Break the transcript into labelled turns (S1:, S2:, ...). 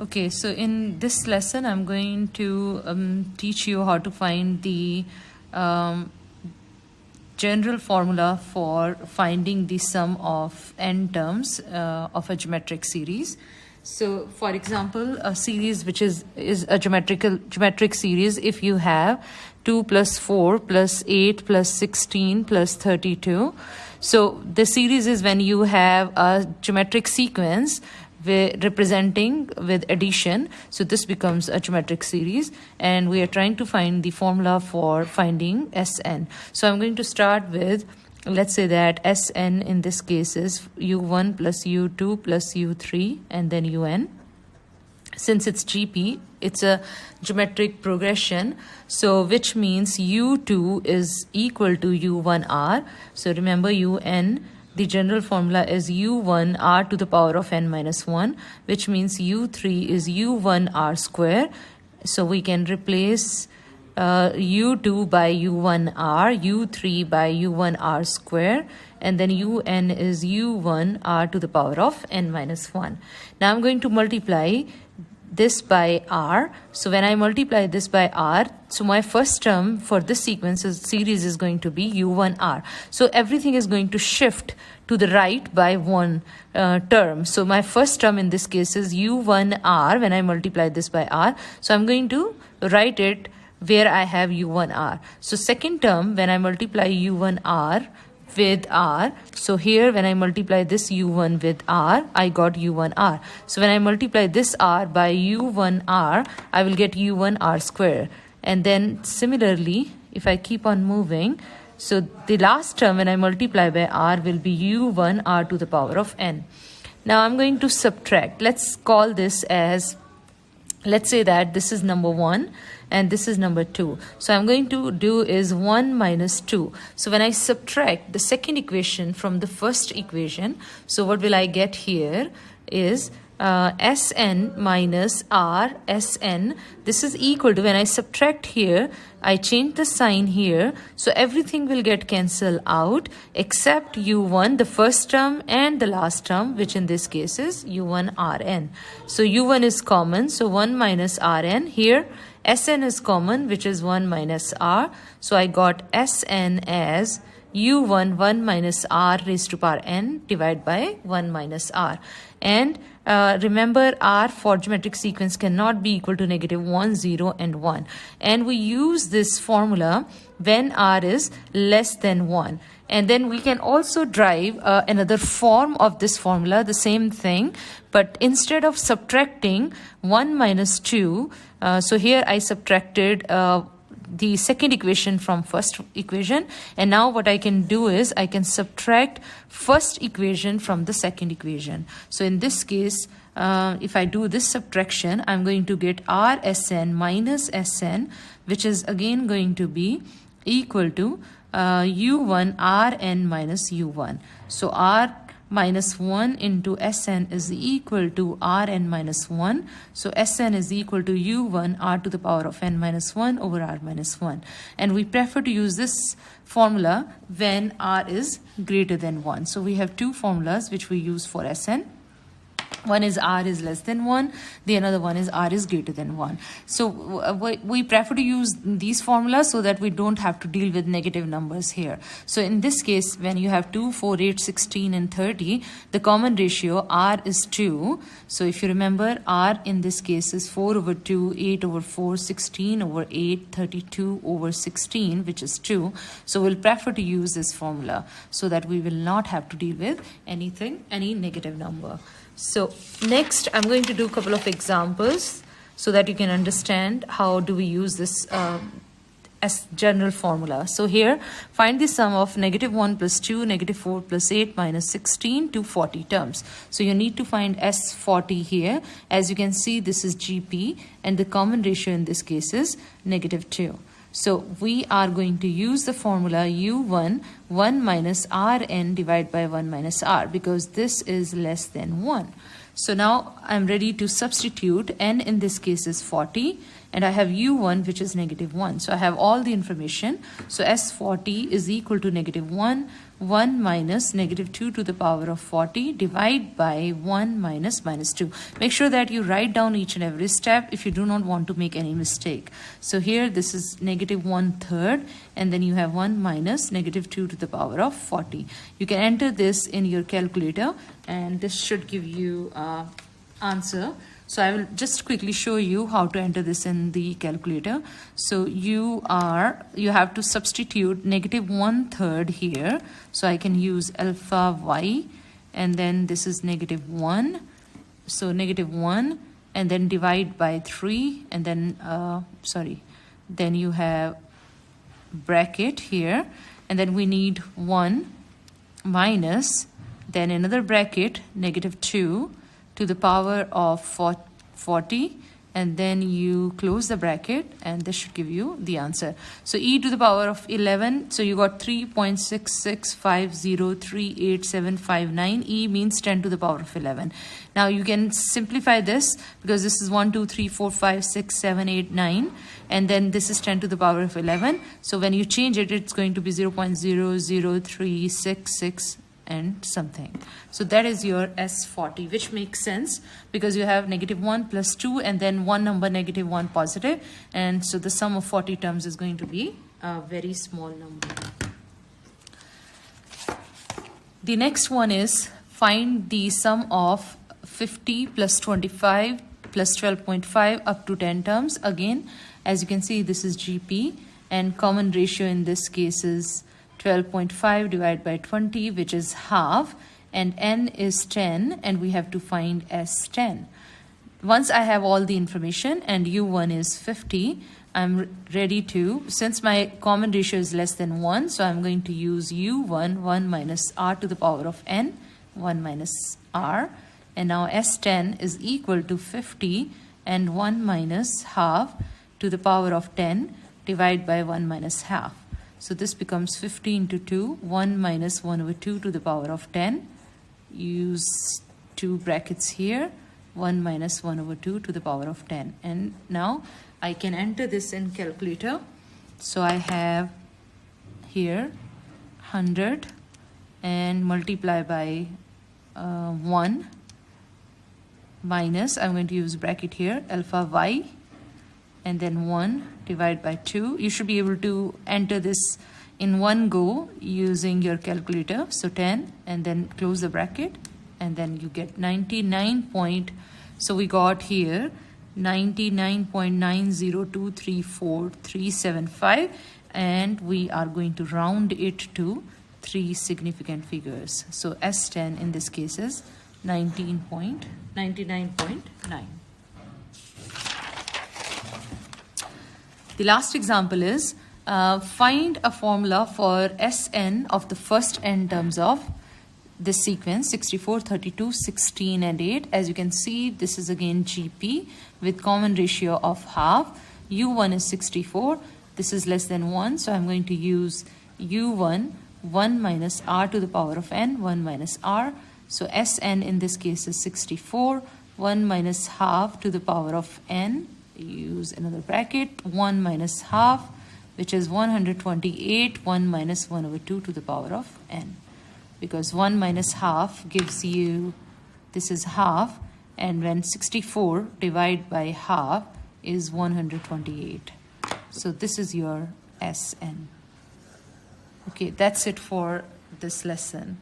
S1: Okay, so in this lesson, I'm going to teach you how to find the general formula for finding the sum of n terms of a geometric series. So, for example, a series which is a geometric series, if you have 2 plus 4 plus 8 plus 16 plus 32. So, the series is when you have a geometric sequence representing with addition. So this becomes a geometric series, and we are trying to find the formula for finding Sn. So I'm going to start with, let's say that Sn in this case is u1 plus u2 plus u3 and then un. Since it's GP, it's a geometric progression, so which means u2 is equal to u1r. So remember, un, the general formula is u1 r to the power of n minus 1, which means u3 is u1 r square. So we can replace u2 by u1 r, u3 by u1 r square, and then un is u1 r to the power of n minus 1. Now I'm going to multiply this by r. So when I multiply this by r, so my first term for this series is going to be u1r. So everything is going to shift to the right by one term. So my first term in this case is u1r when I multiply this by r. So I'm going to write it where I have u1r. So second term, when I multiply u1r with r, so here when I multiply this u1 with r, I got u1r. So when I multiply this r by u1r, I will get u1r square. And then similarly, if I keep on moving, so the last term when I multiply by r will be u1 r to the power of n. Now I'm going to subtract. Let's call this as, let's say that this is number 1 and this is number 2. So I'm going to do is 1 minus 2. So when I subtract the second equation from the first equation, so what will I get here is Sn minus r Sn. This is equal to, when I subtract here, I change the sign here, so everything will get cancelled out except u1, the first term, and the last term, which in this case is u1 rn. So u1 is common, so 1 minus rn. Here Sn is common, which is 1 minus r. So I got Sn as u1 1 minus r raised to power n divided by 1 minus r. And remember, r for geometric sequence cannot be equal to negative 1, 0 and 1. And we use this formula when r is less than 1. And then we can also derive another form of this formula, the same thing, but instead of subtracting 1 minus 2, so here I subtracted the second equation from first equation, and now what I can do is I can subtract first equation from the second equation. So in this case, if I do this subtraction, I'm going to get rsn minus sn, which is again going to be equal to u1 rn minus u1. So r minus 1 into Sn is equal to Rn minus 1. So Sn is equal to u1 r to the power of n minus 1 over r minus 1. And we prefer to use this formula when r is greater than 1. So we have two formulas which we use for Sn. One is r is less than 1, the another one is r is greater than 1. So we prefer to use these formulas so that we don't have to deal with negative numbers here. So in this case, when you have 2, 4, 8, 16 and 30, the common ratio r is 2. So if you remember, r in this case is 4 over 2, 8 over 4, 16 over 8, 32 over 16, which is 2. So we'll prefer to use this formula so that we will not have to deal with any negative number. So next I'm going to do a couple of examples so that you can understand how do we use this as general formula. So here, find the sum of negative 1 plus 2, negative 4 plus 8 minus 16 to 40 terms. So you need to find S40 here. As you can see, this is GP and the common ratio in this case is negative 2. So we are going to use the formula u1 1 minus rn divided by 1 minus r, because this is less than 1. So now I'm ready to substitute. N in this case is 40 and I have u1 which is negative 1. So I have all the information. So S40 is equal to negative 1 1 minus negative 2 to the power of 40 divide by 1 minus minus 2. Make sure that you write down each and every step if you do not want to make any mistake. So here this is negative 1/3, and then you have 1 minus negative 2 to the power of 40. You can enter this in your calculator and this should give you answer. So I will just quickly show you how to enter this in the calculator. So you have to substitute negative 1/3 here. So I can use alpha y, and then this is negative 1. So negative 1, and then divide by 3, and then then you have bracket here, and then we need 1 minus, then another bracket, negative 2 to the power of 40, and then you close the bracket, and this should give you the answer. So e to the power of 11, so you got 3.665038759. E means 10 to the power of 11. Now you can simplify this because this is 1 2 3 4 5 6 7 8 9, and then this is 10 to the power of 11. So when you change it, it's going to be 0.00366 and something. So that is your S40, which makes sense because you have negative 1 plus 2 and then one number negative 1 positive, and so the sum of 40 terms is going to be a very small number. The next one is find the sum of 50 plus 25 plus 12.5 up to 10 terms. Again, as you can see, this is GP, and common ratio in this case is 12.5 divided by 20, which is half, and n is 10, and we have to find S10. Once I have all the information and U1 is 50, I'm ready to, since my common ratio is less than 1, so I'm going to use U1, 1 minus r to the power of n, 1 minus r, and now S10 is equal to 50 and 1 minus half to the power of 10 divided by 1 minus half. So this becomes 50 into 2, 1 minus 1 over 2 to the power of 10. Use two brackets here, 1 minus 1 over 2 to the power of 10. And now I can enter this in calculator. So I have here 100 and multiply by 1 minus, I'm going to use bracket here, alpha y, and then 1 divided by 2. You should be able to enter this in one go using your calculator. So 10, and then close the bracket, and then you get 99. So we got here 99.90234,375, and we are going to round it to 3 significant figures. So S10 in this case is 99.9. The last example is find a formula for Sn of the first n terms of this sequence 64, 32, 16 and 8. As you can see, this is again GP with common ratio of half. U1 is 64. This is less than 1, so I'm going to use U1, 1 minus r to the power of n, 1 minus r. So Sn in this case is 64, 1 minus half to the power of n. Use another bracket, 1 minus half, which is 128, 1 minus 1 over 2 to the power of n. Because 1 minus half gives you, this is half, and when 64 divided by half is 128. So this is your Sn. Okay, that's it for this lesson.